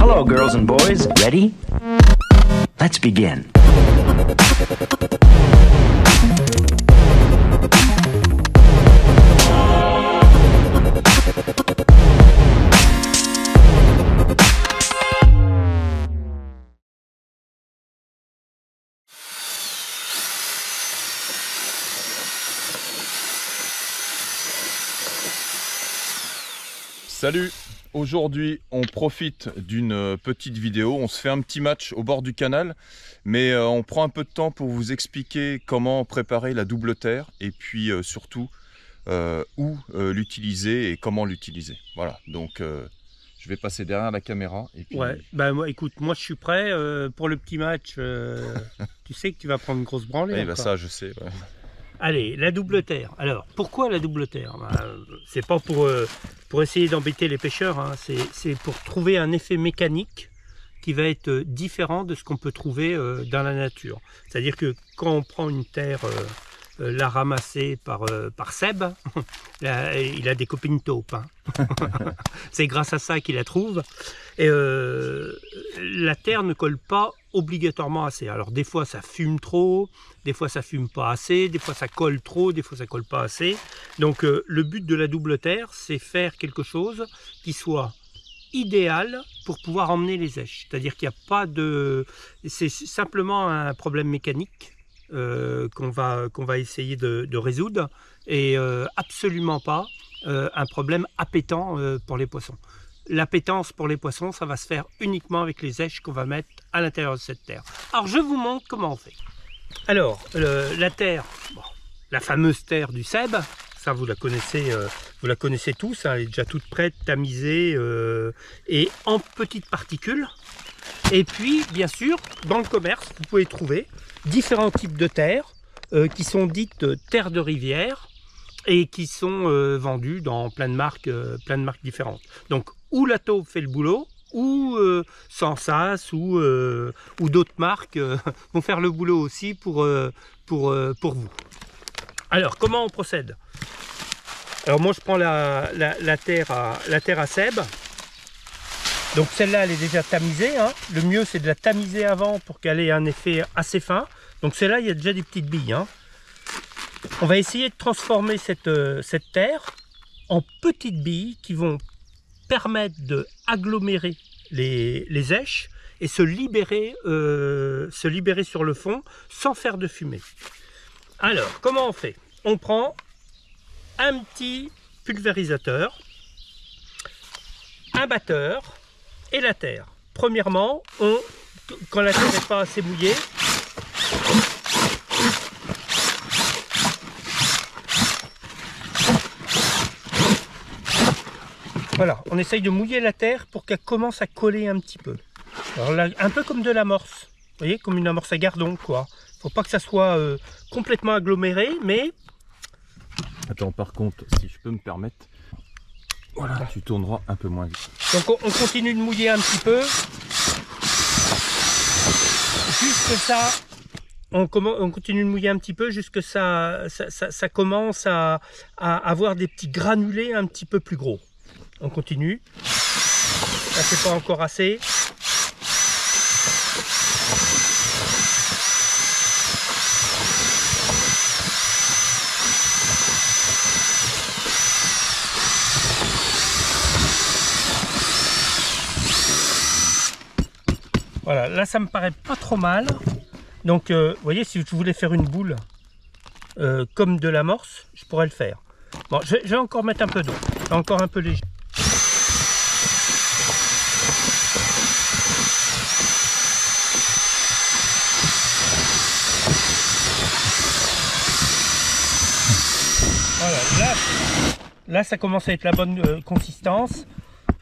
Hello, girls and boys. Ready? Let's begin. Salut! Aujourd'hui, on profite d'une petite vidéo. On se fait un petit match au bord du canal, mais on prend un peu de temps pour vous expliquer comment préparer la double terre et puis surtout où l'utiliser et comment l'utiliser. Voilà, donc je vais passer derrière la caméra. Et puis... Ouais, bah moi, écoute, moi je suis prêt pour le petit match. Tu sais que tu vas prendre une grosse branlée. Oui, bah ça, je sais. Ouais. Allez, la double terre. Alors, pourquoi la double terre? C'est pas pour essayer d'embêter les pêcheurs, hein. C'est pour trouver un effet mécanique qui va être différent de ce qu'on peut trouver dans la nature. C'est-à-dire que quand on prend une terre la ramassée par Seb, il a des copines taupes. Hein. C'est grâce à ça qu'il la trouve. Et la terre ne colle pas obligatoirement assez. Alors des fois ça fume trop, des fois ça fume pas assez, des fois ça colle trop, des fois ça colle pas assez. Donc le but de la double terre, c'est faire quelque chose qui soit idéal pour pouvoir emmener les èches. C'est-à-dire qu'il n'y a pas de... C'est simplement un problème mécanique qu'on va essayer de résoudre et absolument pas un problème appétant pour les poissons. L'appétence pour les poissons, ça va se faire uniquement avec les èches qu'on va mettre à l'intérieur de cette terre. Alors je vous montre comment on fait. Alors la terre, bon, la fameuse terre du Seb, ça vous la connaissez tous, hein, elle est déjà toute prête, tamisée et en petites particules. Et puis bien sûr, dans le commerce, vous pouvez trouver différents types de terres qui sont dites terres de rivière et qui sont vendues dans plein de marques différentes. Donc ou la taupe fait le boulot, ou Sensas ou d'autres marques vont faire le boulot aussi pour vous. Alors comment on procède? Alors moi je prends la terre à Seb. Donc celle-là elle est déjà tamisée, hein. Le mieux c'est de la tamiser avant pour qu'elle ait un effet assez fin. Donc celle-là il y a déjà des petites billes, hein. On va essayer de transformer cette terre en petites billes qui vont permettre d'agglomérer les èches et se libérer sur le fond sans faire de fumée. Alors comment on fait? On prend un petit pulvérisateur, un batteur et la terre. Premièrement, quand la terre n'est pas assez mouillée, voilà, on essaye de mouiller la terre pour qu'elle commence à coller un petit peu. Alors là, un peu comme de l'amorce, vous voyez, comme une amorce à gardon, quoi. Faut pas que ça soit complètement aggloméré, mais... Attends, par contre, si je peux me permettre, voilà, tu tourneras un peu moins vite. Donc on continue de mouiller un petit peu. Jusque ça... On continue de mouiller un petit peu jusque ça commence à avoir des petits granulés un petit peu plus gros. On continue. Là, c'est pas encore assez. Voilà, là ça me paraît pas trop mal. Donc, vous voyez, si je voulais faire une boule comme de l'amorce, je pourrais le faire. Bon, je vais encore mettre un peu d'eau, encore un peu léger. Voilà, là ça commence à être la bonne consistance,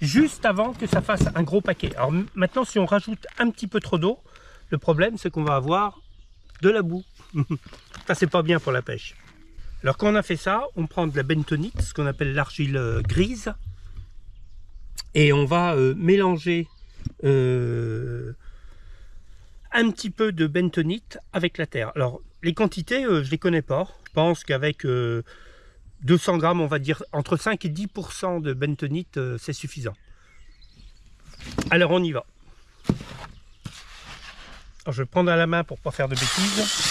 juste avant que ça fasse un gros paquet. Alors maintenant, si on rajoute un petit peu trop d'eau, le problème c'est qu'on va avoir de la boue. Ça c'est pas bien pour la pêche. Alors quand on a fait ça, on prend de la bentonite, ce qu'on appelle l'argile grise, et on va mélanger un petit peu de bentonite avec la terre. Alors les quantités, je les connais pas. Je pense qu'avec 200 grammes, on va dire entre 5 et 10% de bentonite, c'est suffisant. Alors on y va. Alors, je vais prendre à la main pour pas faire de bêtises.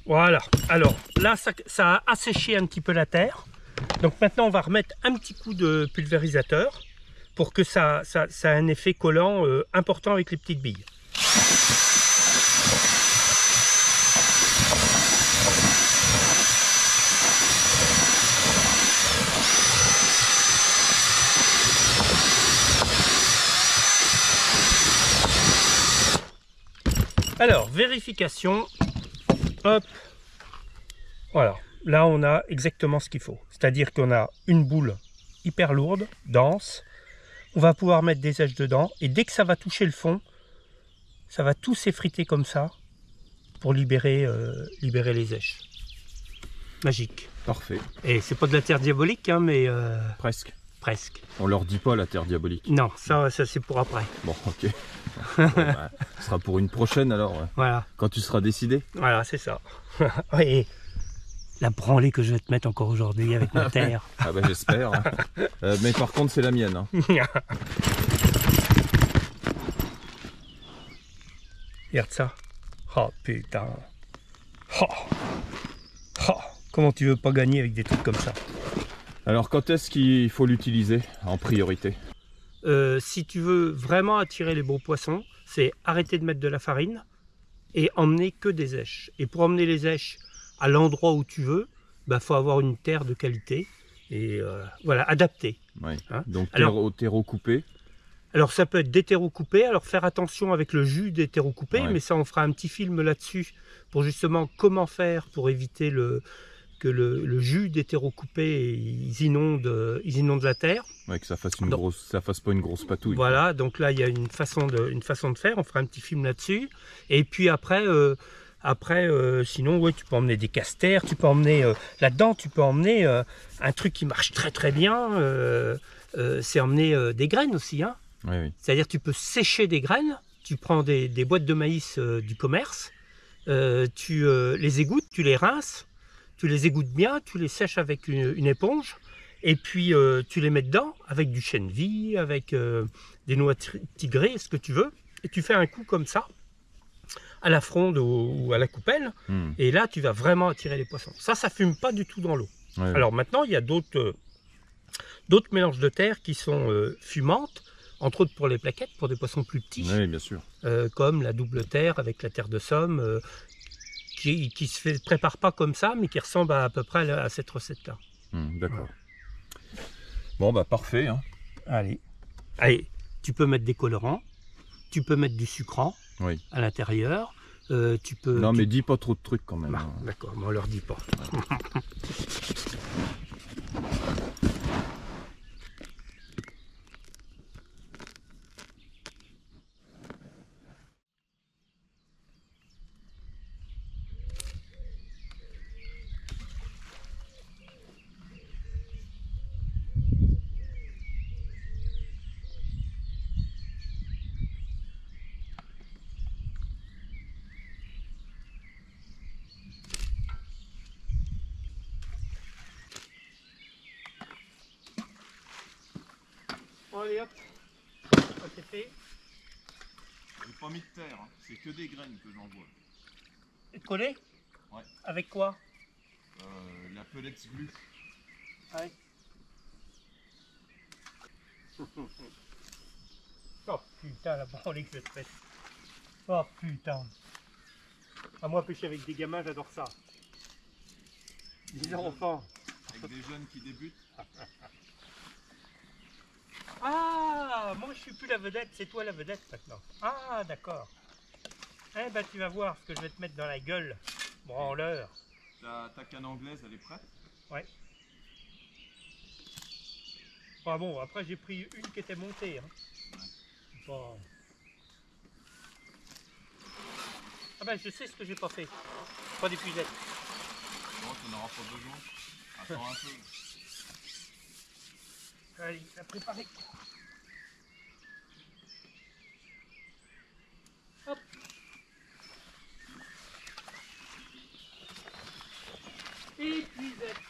Voilà, alors là ça a asséché un petit peu la terre. Donc maintenant on va remettre un petit coup de pulvérisateur pour que ça ait un effet collant important avec les petites billes. Alors, vérification. Hop. Voilà. Là, on a exactement ce qu'il faut. C'est-à-dire qu'on a une boule hyper lourde, dense. On va pouvoir mettre des èches dedans. Et dès que ça va toucher le fond, ça va tout s'effriter comme ça pour libérer les èches. Magique. Parfait. Et c'est pas de la terre diabolique, hein, mais... Presque. Presque. On leur dit pas la terre diabolique. Non, ça c'est pour après. Bon, ok. Bon, bah, ce sera pour une prochaine alors. Voilà. Quand tu seras décidé. Voilà, c'est ça. Et la branlée que je vais te mettre encore aujourd'hui avec ma terre. Ah bah j'espère. Mais par contre c'est la mienne. Hein. Regarde ça. Oh putain. Oh. Oh. Comment tu veux pas gagner avec des trucs comme ça? Alors quand est-ce qu'il faut l'utiliser en priorité? Si tu veux vraiment attirer les beaux poissons, c'est arrêter de mettre de la farine et emmener que des èches. Et pour emmener les èches à l'endroit où tu veux, bah, faut avoir une terre de qualité et voilà, adaptée. Oui. Hein. Donc terreau coupé. Alors ça peut être des terreaux coupés, alors faire attention avec le jus des terreaux coupés, Ouais. mais ça on fera un petit film là-dessus pour justement comment faire pour éviter que le jus des terreaux coupés ils inondent la terre. Ouais, que ça fasse pas une grosse patouille. Voilà, donc là il y a une façon de faire, on fera un petit film là-dessus. Et puis après, sinon ouais, tu peux emmener des casters, tu peux emmener là-dedans, tu peux emmener un truc qui marche très très bien, c'est emmener des graines aussi. Hein. Oui, oui. C'est-à-dire tu peux sécher des graines, tu prends des boîtes de maïs du commerce, tu les égouttes, tu les rinces, tu les égouttes bien, tu les sèches avec une éponge, et puis tu les mets dedans avec du chènevis, avec des noix tigrées, ce que tu veux, et tu fais un coup comme ça, à la fronde ou à la coupelle, et là tu vas vraiment attirer les poissons. Ça fume pas du tout dans l'eau. Ouais, Alors maintenant il y a d'autres mélanges de terre qui sont fumantes, entre autres pour les plaquettes, pour des poissons plus petits, oui, bien sûr. comme la double terre avec la terre de Somme, qui se prépare pas comme ça, mais qui ressemble à peu près à cette recette-là. D'accord. Bon, bah parfait. Hein. Allez, tu peux mettre des colorants, tu peux mettre du sucrant à l'intérieur, tu peux... Non, mais dis pas trop de trucs quand même. Bah, Hein. d'accord, mais on leur dit pas. Bon, allez hop, ça c'est fait. J'ai pas mis de terre, hein. C'est que des graines que j'envoie. Collé? Ouais. Avec quoi? La pellet's glue. Ouais. Oh putain, la branlée que je te fais. Oh putain. À moi pêcher avec des gamins, j'adore ça. Des enfants. Avec des jeunes qui débutent. Ah, moi je suis plus la vedette, c'est toi la vedette maintenant. Ah, d'accord. Eh ben tu vas voir ce que je vais te mettre dans la gueule, branleur. Ta canne anglaise, elle est prête? Ouais. Ah bon, après j'ai pris une qui était montée. Hein. Ouais. Bon. Ah ben je sais ce que j'ai pas fait. Pas d'épuisette. Non, tu n'en auras pas besoin. Attends un peu. Allez, la préparer. Hop. Épuisette.